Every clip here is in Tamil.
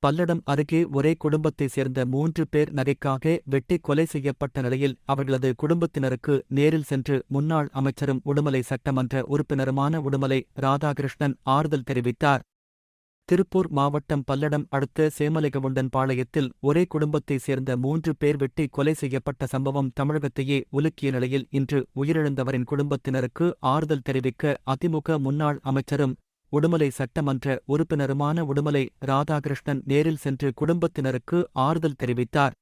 பல்லடம் அருகே ஒரே குடும்பத்தைச் சேர்ந்த 3 பேர் நகைக்காக வெட்டி கொலை செய்யப்பட்ட நிலையில் அவர்களது குடும்பத்தினருக்கு நேரில் சென்று முன்னாள் அமைச்சரும் உடுமலை சட்டமன்ற உறுப்பினருமான உடுமலை ராதாகிருஷ்ணன் ஆறுதல் தெரிவித்தார். திருப்பூர் மாவட்டம் பல்லடம் அடுத்த சேமலிகவுண்டன் பாளையத்தில் ஒரே குடும்பத்தைச் சேர்ந்த 3 பேர் வெட்டி கொலை செய்யப்பட்ட சம்பவம் தமிழகத்தையே உலுக்கிய நிலையில் இன்று உயிரிழந்தவரின் குடும்பத்தினருக்கு ஆறுதல் தெரிவிக்க அதிமுக முன்னாள் அமைச்சரும் உடுமலை சட்டமன்ற உறுப்பினருமான உடுமலை ராதாகிருஷ்ணன் நேரில் சென்று குடும்பத்தினருக்கு ஆறுதல் தெரிவித்தார்.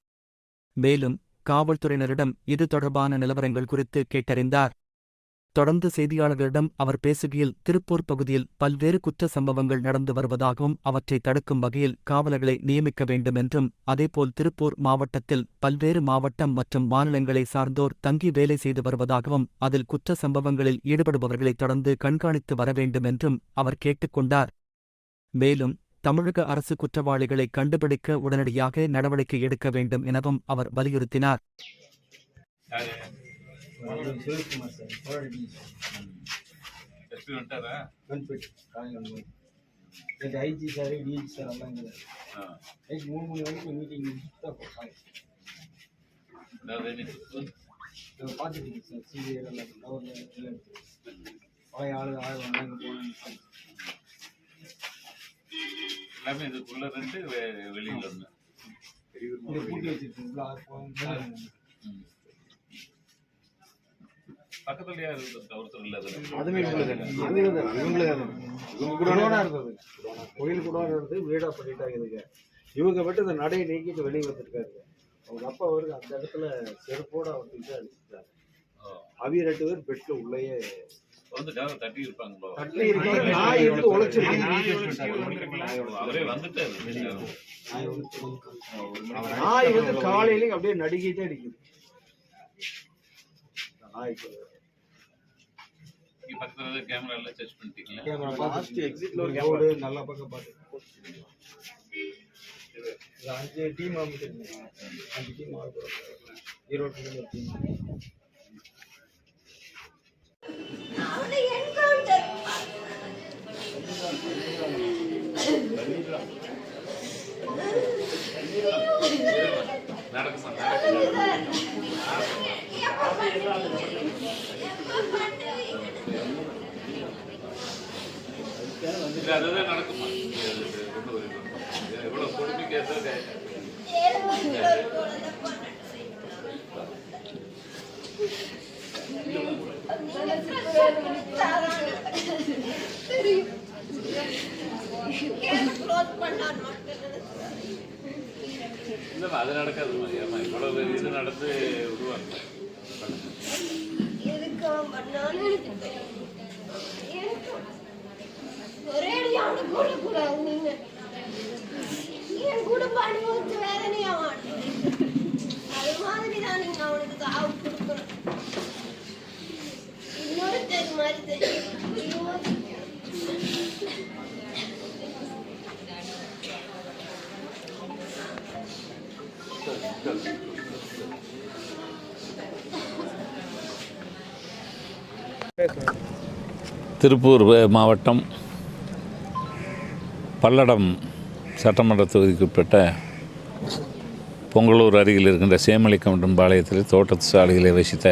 மேலும் காவல்துறையினரிடம் இது தொடர்பான நிலவரங்கள் குறித்து கேட்டறிந்தார். தொடர்ந்து செய்தியாளர்களிடம் அவர் பேசுகையில் திருப்பூர் பகுதியில் பல்வேறு குற்ற சம்பவங்கள் நடந்து வருவதாகவும் அவற்றை தடுக்கும் வகையில் காவலர்களை நியமிக்க வேண்டும் என்றும் அதேபோல் திருப்பூர் மாவட்டத்தில் பல்வேறு மாவட்டம் மற்றும் மாநிலங்களை சார்ந்தோர் தங்கி வேலை செய்து வருவதாகவும் அதில் குற்ற சம்பவங்களில் ஈடுபடுபவர்களை தொடர்ந்து கண்காணித்து வர வேண்டும் என்றும் அவர் கேட்டுக்கொண்டார். மேலும் தமிழக அரசு குற்றவாளிகளை கண்டுபிடிக்க உடனடியாக நடவடிக்கை எடுக்க வேண்டும் எனவும் அவர் வலியுறுத்தினார். சிவகுமார் சார் போராடி ஐஜி சார் டிஜி சார் எல்லாம் நைட் 3 மணி வரைக்கும் மீட்டிங் பார்த்துட்டு சார் சிபிஐ எல்லாம் பழைய ஆளுங்க வந்தாங்க போனாங்க எல்லாமே இதுக்குள்ள ரெண்டு வெளியில இருந்து பூட்டி வச்சிருக்கீங்களா பக்கத்துல யார் ஒருத்தர் இல்ல கோயில் கூட இருந்தது வீடா பண்ணிட்டாங்க. இவங்க விட்டு இந்த நடையை நீக்கிட்டு வெளியே வந்துருக்காரு. அவங்க அப்பா அவருக்கு அந்த இடத்துல செருப்போட அவர்கிட்ட அடிச்சுட்டாரு. அவிய 2 பேர் பெட்ல உள்ளேயே தட்டி இருப்பாங்களோ நாய் இருந்து உழைச்சிருக்கேன். நாய் வந்து காலையில அப்படியே நடிக்கிட்டே அடிக்குது. நாய்க்கு பக்கத்துல கேமரா எல்லாம் செக் பண்ணிட்டீங்களா? கேமரா லாஸ்ட் எக்ஸிட்ல ஒரு கேமரா நல்லா பக்கம் பாத்து. இது 5 டீம் அமைச்சிருக்கீங்க. 5 டீம் ஆடுறோம். ஈரோட்ல ஒரு டீம். அவனை என்கவுண்டர் நடக்குமா? அதுதான் நடக்குமா? எவ்வளவு பொறுமை கேட்க இல்லைம்மா, அது நடக்காதுமா. ஏமா இவ்வளவு இது நடந்து விடுவாங்க. ஒரே அவனுக்கு கூட கூடாது. நீங்க என் கூட பாடும்போது வேதனையா அது மாதிரி தான் நீங்க அவனுக்கு காவு கொடுக்கணும். இன்னொரு தெரு மாதிரி தெரியும். திருப்பூர் மாவட்டம் பல்லடம் சட்டமன்ற தொகுதிக்குட்பட்ட பொங்கலூர் அருகில் இருக்கின்ற சேமலிகவுண்டன் பாளையத்தில் தோட்டத்து சாலைகளை வசித்த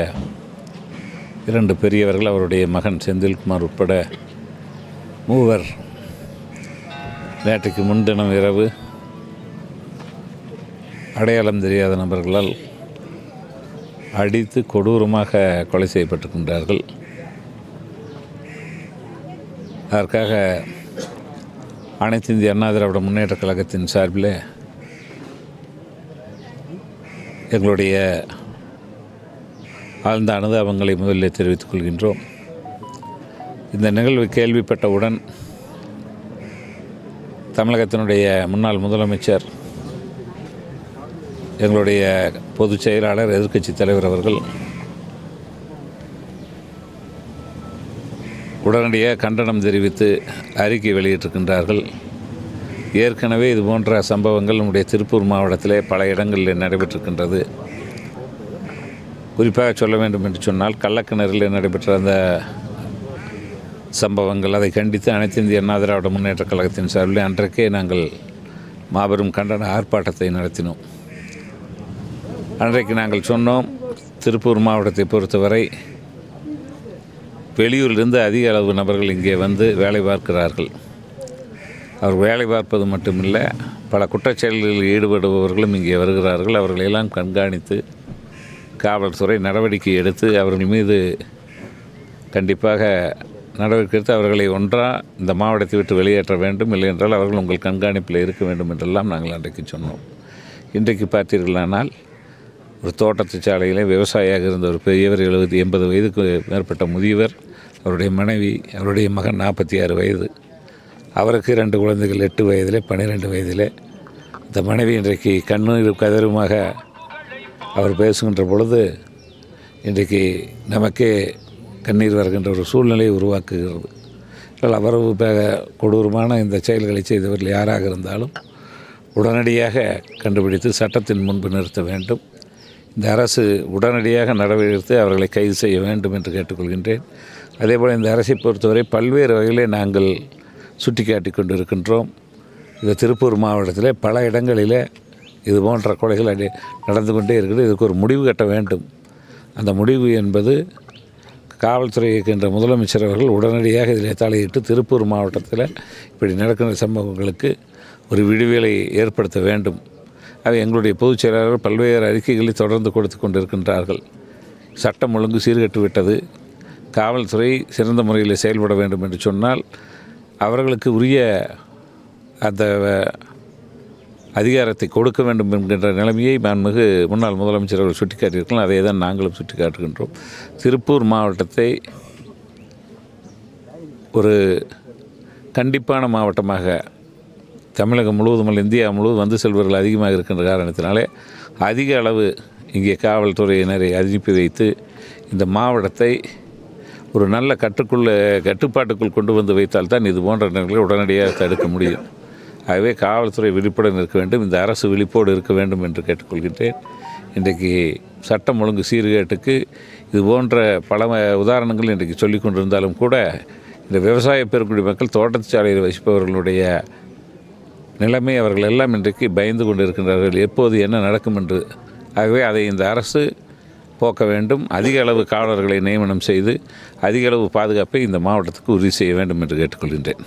2 பெரியவர்கள் அவருடைய மகன் செந்தில்குமார் உட்பட 3 நேற்றைக்கு முன்தினம் இரவு அடையாளம் தெரியாத நபர்களால் அடித்து கொடூரமாக கொலை செய்யப்பட்டிருக்கின்றார்கள். அதற்காக அனைத்து இந்திய அண்ணா திராவிட முன்னேற்றக் கழகத்தின் சார்பில் எங்களுடைய ஆழ்ந்த அனுதாபங்களை முதலில் தெரிவித்துக் கொள்கின்றோம். இந்த நிகழ்வு கேள்விப்பட்டவுடன் தமிழகத்தினுடைய முன்னாள் முதலமைச்சர், எங்களுடைய பொதுச் செயலாளர், எதிர்க்கட்சித் தலைவர் அவர்கள் உடனடியாக கண்டனம் தெரிவித்து அறிக்கை வெளியிட்டிருக்கின்றார்கள். ஏற்கனவே இது போன்ற சம்பவங்கள் நம்முடைய திருப்பூர் மாவட்டத்திலே பல இடங்களில் நடைபெற்றிருக்கின்றது. குறிப்பாக சொல்ல வேண்டும் என்று சொன்னால் கள்ளக்கிணறில் நடைபெற்ற அந்த சம்பவங்கள், அதை கண்டித்து அனைத்து இந்திய அண்ணா திராவிட முன்னேற்றக் கழகத்தின் சார்பில் அன்றைக்கே நாங்கள் மாபெரும் கண்டன ஆர்ப்பாட்டத்தை நடத்தினோம். அன்றைக்கு நாங்கள் சொன்னோம், திருப்பூர் மாவட்டத்தை பொறுத்தவரை வெளியூரிலிருந்து அதிக அளவு நபர்கள் இங்கே வந்து வேலை பார்க்கிறார்கள். அவர் வேலை பார்ப்பது மட்டுமில்லை, பல குற்றச்செயல்களில் ஈடுபடுபவர்களும் இங்கே வருகிறார்கள். அவர்களையெல்லாம் கண்காணித்து காவல்துறை நடவடிக்கை எடுத்து அவர்கள் மீது கண்டிப்பாக நடவடிக்கை எடுத்து அவர்களை இந்த மாவட்டத்தை விட்டு வெளியேற்ற வேண்டும், இல்லை என்றால் அவர்கள் உங்கள் கண்காணிப்பில் இருக்க வேண்டும் என்றெல்லாம் நாங்கள் அன்றைக்கு சொன்னோம். இன்றைக்கு பார்த்தீர்களானால் ஒரு தோட்டத்து சாலையிலே விவசாயியாக இருந்த ஒரு பெரியவர் 70-80 வயதுக்கு மேற்பட்ட முதியவர், அவருடைய மனைவி, அவருடைய மகன் 46 வயது, அவருக்கு 2 குழந்தைகள் 8 வயதிலே 12 வயதிலே. இந்த மனைவி இன்றைக்கு கண்ணீர் கதருமாக அவர் பேசுகின்ற பொழுது இன்றைக்கு நமக்கே கண்ணீர் வருகின்ற ஒரு சூழ்நிலையை உருவாக்குகிறது. அவ்வளவு கொடூரமான இந்த செயல்களை செய்தவர்கள் யாராக இருந்தாலும் உடனடியாக கண்டுபிடித்து சட்டத்தின் முன்பு நிறுத்த வேண்டும். இந்த அரசு உடனடியாக நடவடிக்கை எடுத்து அவர்களை கைது செய்ய வேண்டும் என்று கேட்டுக்கொள்கின்றேன். அதேபோல் இந்த அரசை பொறுத்தவரை பல்வேறு வகையிலே நாங்கள் சுட்டிக்காட்டி கொண்டிருக்கின்றோம். இந்த திருப்பூர் மாவட்டத்தில் பல இடங்களில் இது போன்ற கொலைகள் நடந்து கொண்டே இருக்குது. இதுக்கு ஒரு முடிவு கட்ட வேண்டும். அந்த முடிவு என்பது காவல்துறை இருக்கின்ற முதலமைச்சர் அவர்கள் உடனடியாக இதில் தலையிட்டு திருப்பூர் மாவட்டத்தில் இப்படி நடக்கின்ற சம்பவங்களுக்கு ஒரு விடுதலை ஏற்படுத்த வேண்டும். அவை எங்களுடைய பொதுச் செயலாளர்கள் பல்வேறு அறிக்கைகளை தொடர்ந்து கொடுத்து கொண்டிருக்கின்றார்கள். சட்டம் ஒழுங்கு சீர்கெட்டு விட்டது, காவல்துறை சிறந்த முறையில் செயல்பட வேண்டும் என்று சொன்னால் அவர்களுக்கு உரிய அந்த அதிகாரத்தை கொடுக்க வேண்டும் என்கின்ற நிலைமையை மாண்புமிகு முன்னாள் முதலமைச்சர் அவர்கள் சுட்டிக்காட்டியிருக்கலாம். அதை தான் நாங்களும் சுட்டிக்காட்டுகின்றோம். திருப்பூர் மாவட்டத்தை ஒரு கண்டிப்பான மாவட்டமாக தமிழகம் முழுவதும் இந்தியா முழுவதும் வந்து செல்வர்கள் அதிகமாக இருக்கின்ற காரணத்தினாலே அதிக அளவு இங்கே காவல்துறையினரை அனுப்பி வைத்து இந்த மாவட்டத்தை ஒரு நல்ல கட்டுப்பாட்டுக்குள் கொண்டு வந்து வைத்தால்தான் இது போன்ற நிலைகளை உடனடியாக தடுக்க முடியும். ஆகவே காவல்துறை விழிப்புடன் இருக்க வேண்டும், இந்த அரசு விழிப்போடு இருக்க வேண்டும் என்று கேட்டுக்கொள்கின்றேன். இன்றைக்கு சட்டம் ஒழுங்கு சீர்கேட்டுக்கு இது போன்ற பல உதாரணங்கள் இன்றைக்கு சொல்லிக் கொண்டிருந்தாலும் கூட இந்த விவசாய பெருங்குடி மக்கள் தோட்டத்து சாலையில் வசிப்பவர்களுடைய நிலைமை அவர்கள் எல்லாம் இன்றைக்கு பயந்து கொண்டு இருக்கின்றார்கள், எப்போது என்ன நடக்கும் என்று. ஆகவே அதை இந்த அரசு போக்க வேண்டும். அதிக அளவு காவலர்களை நியமனம் செய்து அதிக அளவு பாதுகாப்பை இந்த மாவட்டத்துக்கு உறுதி செய்ய வேண்டும் என்று கேட்டுக்கொள்கின்றேன்.